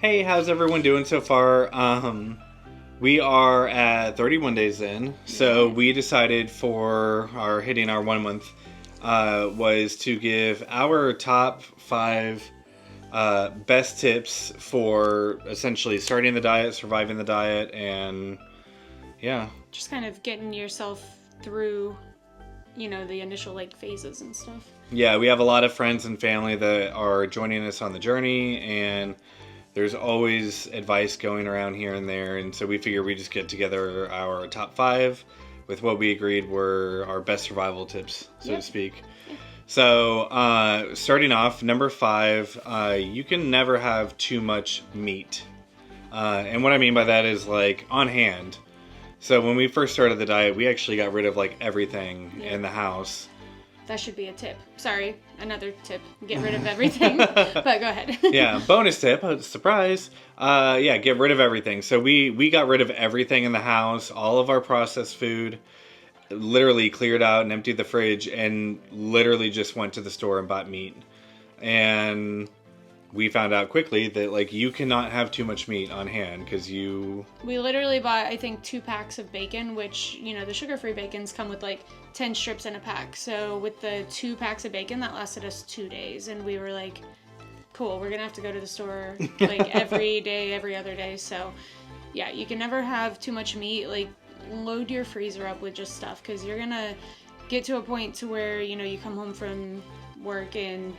Hey, how's everyone doing so far? We are at 31 days in, so we decided for our hitting our 1 month was to give our top 5 best tips for essentially starting the diet, surviving the diet, and yeah. Just kind of getting yourself through, the initial phases and stuff. Yeah, we have a lot of friends and family that are joining us on the journey, and there's always advice going around here and there, and so we figured we just get together our top 5 with what we agreed were our best survival tips, so to speak. Yep. So, starting off, number 5, you can never have too much meat. And what I mean by that is on hand. So when we first started the diet, we actually got rid of everything in the house. That should be a tip. Sorry, another tip. Get rid of everything. But go ahead. Yeah, bonus tip. Surprise. Get rid of everything. So we got rid of everything in the house, all of our processed food, literally cleared out and emptied the fridge, and literally just went to the store and bought meat. And we found out quickly that you cannot have too much meat on hand because we literally bought, I think, 2 packs of bacon, which the sugar-free bacons come with 10 strips in a pack. So with the 2 packs of bacon, that lasted us 2 days, and we were like, cool, we're gonna have to go to the store every day, every other day. So yeah, you can never have too much meat. Load your freezer up with just stuff, because you're gonna get to a point to where you come home from work and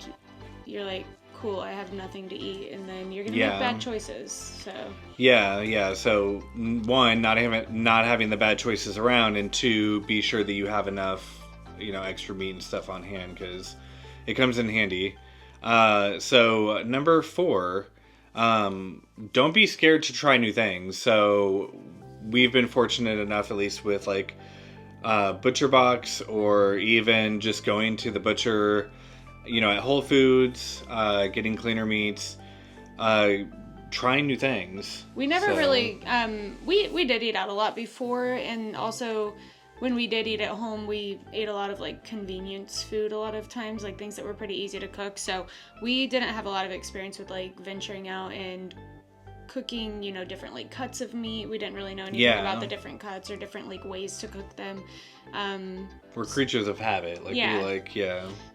you're like, cool, I have nothing to eat, and then you're gonna make bad choices. So so 1, not having the bad choices around, and 2, be sure that you have enough extra meat and stuff on hand, because it comes in handy. So number 4, don't be scared to try new things. So we've been fortunate enough, at least with Butcher Box, or even just going to the butcher at Whole Foods, getting cleaner meats, trying new things. We never really, we did eat out a lot before, and also when we did eat at home, we ate a lot of convenience food a lot of times, things that were pretty easy to cook. So we didn't have a lot of experience with venturing out and cooking, different cuts of meat. We didn't really know anything about the different cuts or different ways to cook them. We're creatures of habit.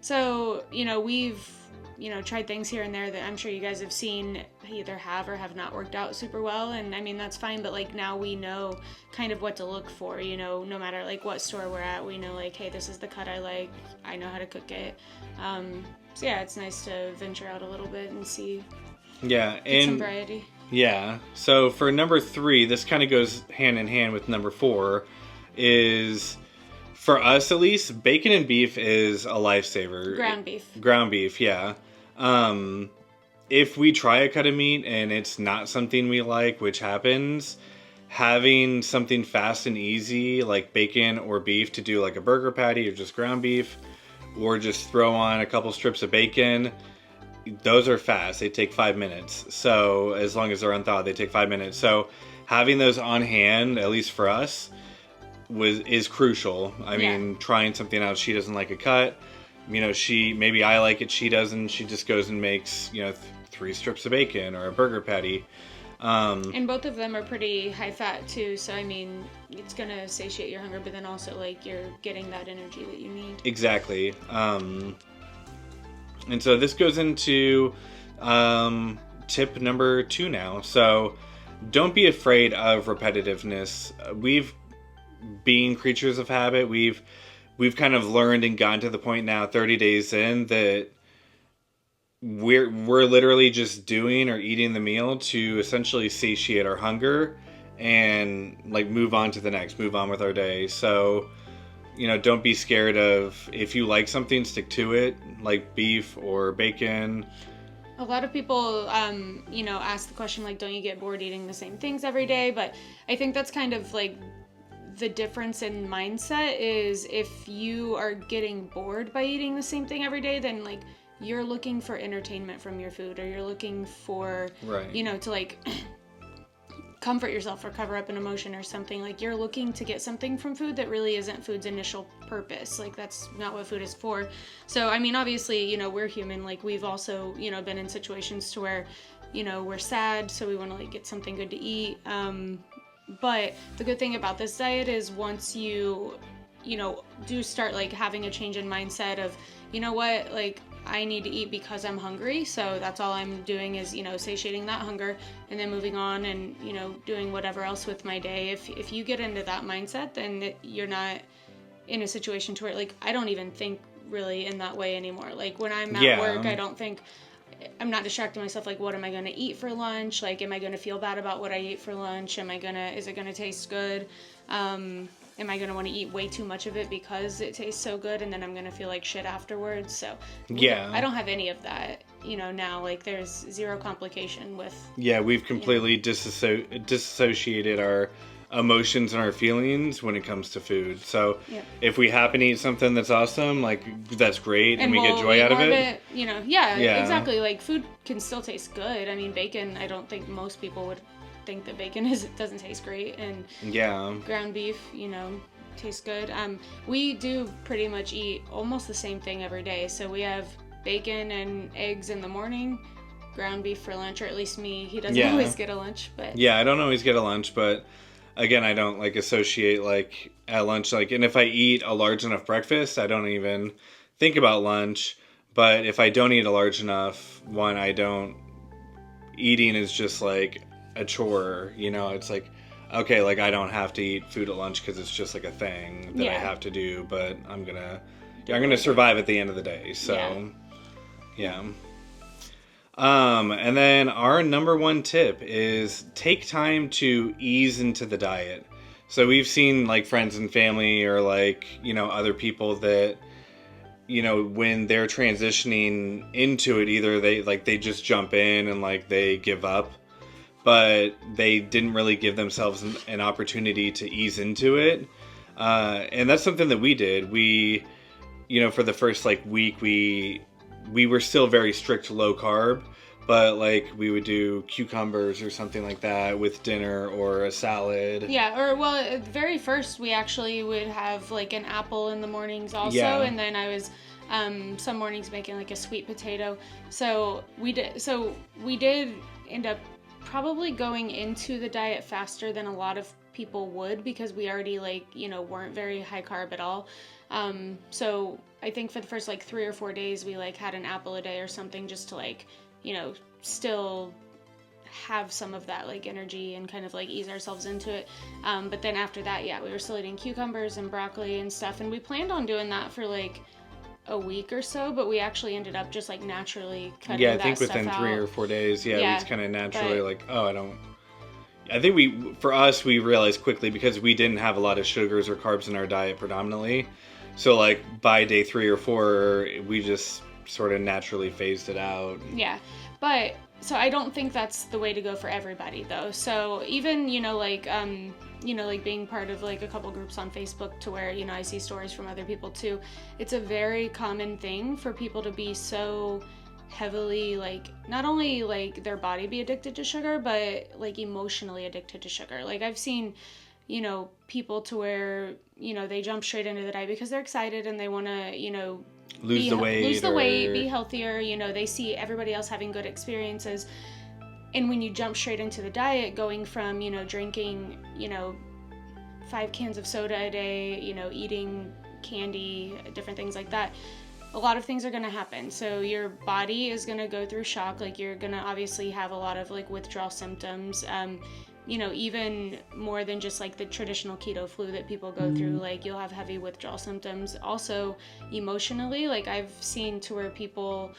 So, we've, tried things here and there that I'm sure you guys have seen either have or have not worked out super well. And I mean, that's fine. But now we know kind of what to look for, no matter what store we're at, we know hey, this is the cut I like. I know how to cook it. So yeah, it's nice to venture out a little bit and see. Yeah. Get some variety. Yeah. So for number 3, this kind of goes hand in hand with number 4, is, for us at least, bacon and beef is a lifesaver. Ground beef, yeah. If we try a cut of meat and it's not something we like, which happens, having something fast and easy like bacon or beef to do a burger patty or just ground beef, or just throw on a couple strips of bacon, those are fast. They take 5 minutes. So as long as they're unthawed, they take 5 minutes. So having those on hand, at least for us, is crucial. I mean, trying something out, she doesn't like a cut. Maybe I like it, she doesn't. She just goes and makes 3 strips of bacon or a burger patty. And both of them are pretty high fat too. So I mean, it's gonna satiate your hunger, but then also you're getting that energy that you need. Exactly. And so this goes into tip number 2 now. So don't be afraid of repetitiveness. Being creatures of habit, we've kind of learned and gotten to the point now, 30 days in, that we're literally just doing or eating the meal to essentially satiate our hunger and move on to the next, move on with our day. So don't be scared of, if you like something, stick to it, like beef or bacon. A lot of people, ask the question, don't you get bored eating the same things every day? But I think that's kind of the difference in mindset is, if you are getting bored by eating the same thing every day, then you're looking for entertainment from your food, or you're looking for, to comfort yourself or cover up an emotion or something. You're looking to get something from food that really isn't food's initial purpose. That's not what food is for. So I mean, obviously, we're human. We've also been in situations to where we're sad, so we want to like get something good to eat. But the good thing about this diet is once you do start like having a change in mindset of, what, like I need to eat because I'm hungry, so that's all I'm doing is, satiating that hunger and then moving on and, doing whatever else with my day. If you get into that mindset, then you're not in a situation to where, like, I don't even think really in that way anymore. Like when I'm at work, I'm not distracting myself like, what am I going to eat for lunch? Like, am I going to feel bad about what I ate for lunch? Is it going to taste good? Am I going to want to eat way too much of it because it tastes so good and then I'm going to feel like shit afterwards? So I don't have any of that, now. Like there's zero complication with... Yeah, we've completely disassociated our emotions and our feelings when it comes to food. So if we happen to eat something that's awesome, like that's great and we get joy out of it. Exactly. Like food can still taste good. I mean, bacon, I don't think most people would think that bacon doesn't taste great, and ground beef, tastes good. We do pretty much eat almost the same thing every day. So we have bacon and eggs in the morning, ground beef for lunch, or at least me. He doesn't always get a lunch, but I don't always get a lunch, but again, I don't like associate like at lunch, like, and if I eat a large enough breakfast, I don't even think about lunch. But if I don't eat a large enough one, eating is just like a chore, it's like, okay, like I don't have to eat food at lunch because it's just like a thing that I have to do, but I'm gonna survive at the end of the day. So and then our number one tip is take time to ease into the diet. So we've seen like friends and family or like, other people that, when they're transitioning into it, either they just jump in and like they give up, but they didn't really give themselves an opportunity to ease into it. And that's something that we did. We, for the first like week, we were still very strict low carb, but like we would do cucumbers or something like that with dinner or a salad. Yeah, or well, at the very first we actually would have like an apple in the mornings also, and then I was some mornings making like a sweet potato. So we did end up probably going into the diet faster than a lot of people would, because we already like, weren't very high carb at all. So I think for the first like 3 or 4 days we like had an apple a day or something, just to like, still have some of that like energy and kind of like ease ourselves into it. But then after that, we were still eating cucumbers and broccoli and stuff, and we planned on doing that for like a week or so, but we actually ended up just like naturally cutting that stuff out. I think within 3 or 4 days, we kind of naturally I think we realized quickly, because we didn't have a lot of sugars or carbs in our diet predominantly. So like by day 3 or 4, we just sort of naturally phased it out. Yeah. But so I don't think that's the way to go for everybody though. So even, like being part of like a couple groups on Facebook to where, I see stories from other people too. It's a very common thing for people to be so heavily like, not only like their body be addicted to sugar, but like emotionally addicted to sugar. Like I've seen, people to where, they jump straight into the diet because they're excited and they want to, lose the weight, be healthier. They see everybody else having good experiences. And when you jump straight into the diet, going from, drinking, 5 cans of soda a day, eating candy, different things like that, a lot of things are going to happen. So your body is going to go through shock. Like you're going to obviously have a lot of like withdrawal symptoms. Even more than just like the traditional keto flu that people go through, like you'll have heavy withdrawal symptoms. Also emotionally, like I've seen to where people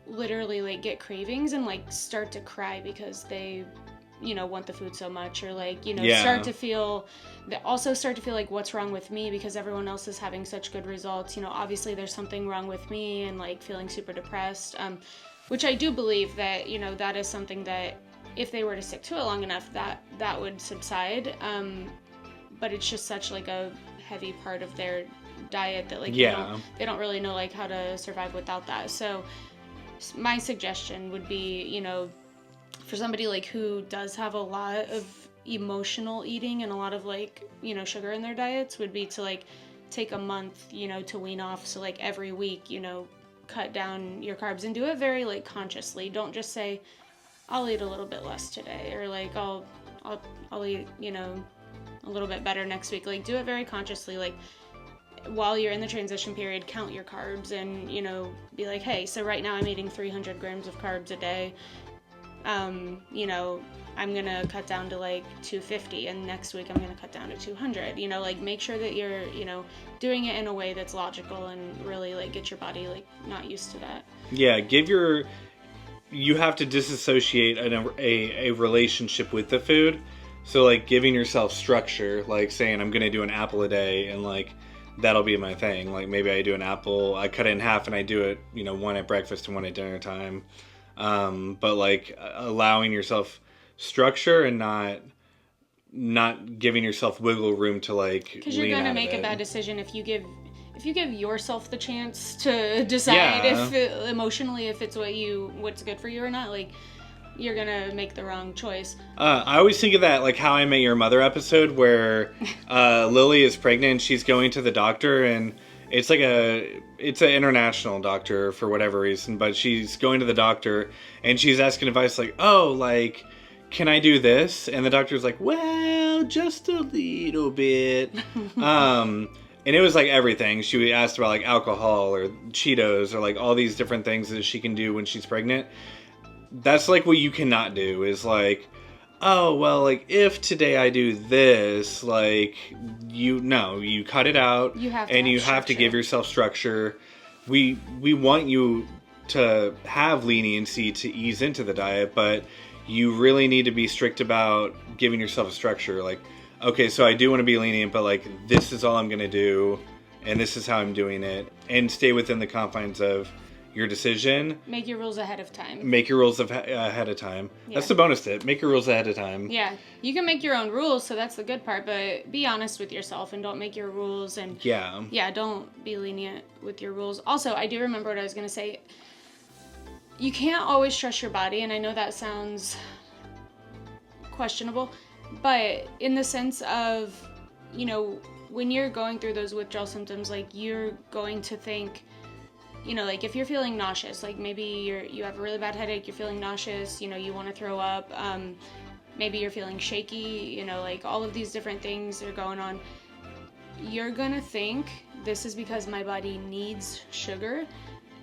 literally like get cravings and like start to cry because they, want the food so much, or like, start to feel like what's wrong with me because everyone else is having such good results. Obviously there's something wrong with me, and like feeling super depressed, which I do believe that, that is something that if they were to stick to it long enough, that would subside. But it's just such like a heavy part of their diet that like they don't really know like how to survive without that. So my suggestion would be, for somebody like who does have a lot of emotional eating and a lot of like, sugar in their diets, would be to like take a month, to wean off. So like every week, cut down your carbs and do it very like consciously. Don't just say, I'll eat a little bit less today, or like I'll eat, you know, a little bit better next week. Like, do it very consciously. Like, while you're in the transition period, count your carbs and, you know, be like, hey, so right now I'm eating 300 grams of carbs a day. You know, I'm gonna cut down to like 250, and next week I'm gonna cut down to 200. You know, like, make sure that you're, you know, doing it in a way that's logical and really like get your body like not used to that. Yeah, you have to disassociate a relationship with the food. So like giving yourself structure, like saying I'm gonna do an apple a day, and like that'll be my thing. Like, maybe I do an apple, I cut it in half and I do it, you know, one at breakfast and one at dinner time. But like allowing yourself structure and not giving yourself wiggle room to like, because you're gonna make a bad decision if you give yourself the chance to decide emotionally if it's what's good for you or not. Like, you're gonna make the wrong choice. I always think of that like How I Met Your Mother episode where Lily is pregnant and she's going to the doctor, and it's an international doctor for whatever reason, but she's going to the doctor and she's asking advice like, oh, like, can I do this? And the doctor's like, well, just a little bit. And it was like everything. She asked about like alcohol or Cheetos or like all these different things that she can do when she's pregnant. That's like what you cannot do, is like, oh, well, like, if today I do this, like, you cut it out. You have to give yourself structure. We want you to have leniency to ease into the diet, but you really need to be strict about giving yourself a structure. Like, okay, so I do want to be lenient, but like, this is all I'm going to do, and this is how I'm doing it, and stay within the confines of your decision. Make your rules ahead of time. Ahead of time. Yeah. That's the bonus tip. Make your rules ahead of time. Yeah. You can make your own rules, so that's the good part, but be honest with yourself and don't make your rules, and don't be lenient with your rules. Also, I do remember what I was going to say. You can't always trust your body, and I know that sounds questionable, but in the sense of, you know, when you're going through those withdrawal symptoms, like, you're going to think, you know, like, if you're feeling nauseous, like maybe you have a really bad headache, you're feeling nauseous, you know, you want to throw up, maybe you're feeling shaky, you know, like, all of these different things are going on. You're gonna think this is because my body needs sugar,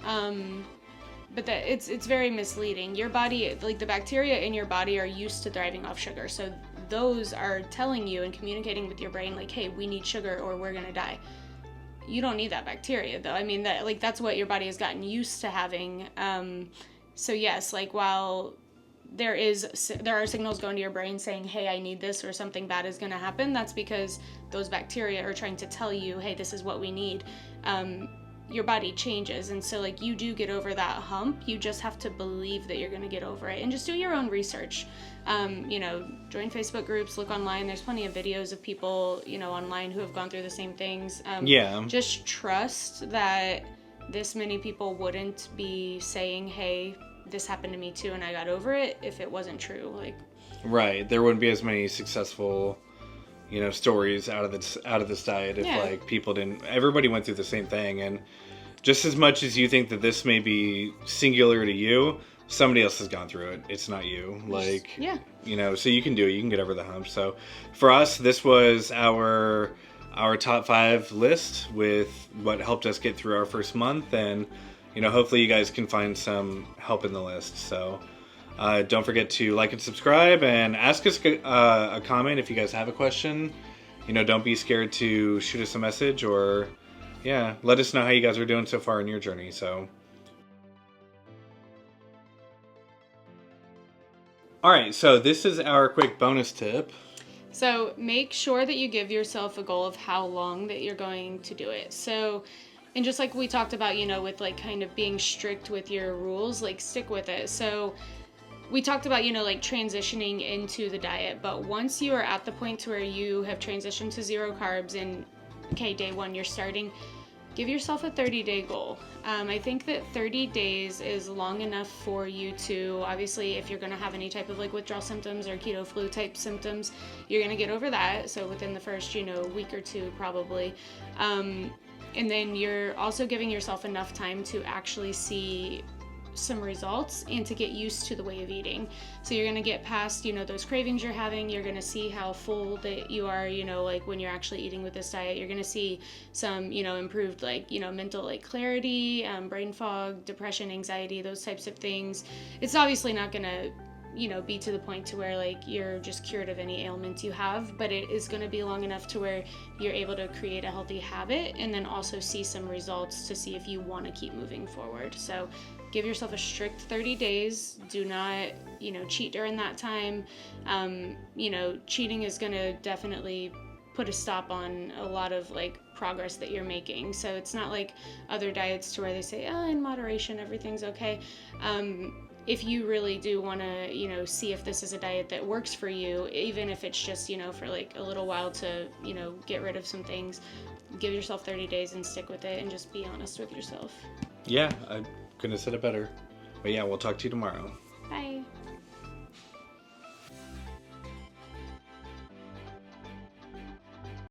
but that it's very misleading. Your body, like, the bacteria in your body are used to thriving off sugar, so those are telling you and communicating with your brain like, hey, we need sugar or we're gonna die. You don't need that bacteria, though. I mean, that's what your body has gotten used to having. So yes, like, while there are signals going to your brain saying, hey, I need this, or something bad is going to happen, that's because those bacteria are trying to tell you, hey, this is what we need. Your body changes, and so, like, you do get over that hump. You just have to believe that you're going to get over it, and just do your own research. You know, join Facebook groups, look online. There's plenty of videos of people, you know, online who have gone through the same things. Just trust that this many people wouldn't be saying, hey, this happened to me too and I got over it, if it wasn't true. Like, right, there wouldn't be as many successful, you know, stories out of this diet if like everybody went through the same thing. And just as much as you think that this may be singular to you, somebody else has gone through it. It's not you. Like, you know, so you can do it. You can get over the hump. So for us, this was our top 5 list with what helped us get through our first month. And, you know, hopefully you guys can find some help in the list. So don't forget to like and subscribe, and ask us a comment if you guys have a question. You know, don't be scared to shoot us a message, or let us know how you guys are doing so far in your journey. So, all right, so this is our quick bonus tip. So make sure that you give yourself a goal of how long that you're going to do it. So, and just like we talked about, you know, with like kind of being strict with your rules, like, stick with it. So we talked about, you know, like, transitioning into the diet, but once you are at the point to where you have transitioned to 0 carbs and, okay, day 1 you're starting, give yourself a 30-day goal. I think that 30 days is long enough for you to, obviously, if you're going to have any type of like withdrawal symptoms or keto flu type symptoms, you're going to get over that. So within the first, you know, week or 2 probably. And then you're also giving yourself enough time to actually see some results and to get used to the way of eating. So you're going to get past, you know, those cravings you're having. You're going to see how full that you are, you know, like when you're actually eating with this diet. You're going to see some, you know, improved, like, you know, mental, like, clarity, brain fog, depression, anxiety, those types of things. It's obviously not going to, you know, be to the point to where, like, you're just cured of any ailments you have, but it is going to be long enough to where you're able to create a healthy habit and then also see some results to see if you want to keep moving forward. So give yourself a strict 30 days. Do not, you know, cheat during that time. You know, cheating is going to definitely put a stop on a lot of, like, progress that you're making. So it's not like other diets to where they say, oh, in moderation, everything's okay. If you really do want to, you know, see if this is a diet that works for you, even if it's just, you know, for like a little while to, you know, get rid of some things, give yourself 30 days and stick with it and just be honest with yourself. Yeah, I couldn't have said it better. But yeah, we'll talk to you tomorrow. Bye.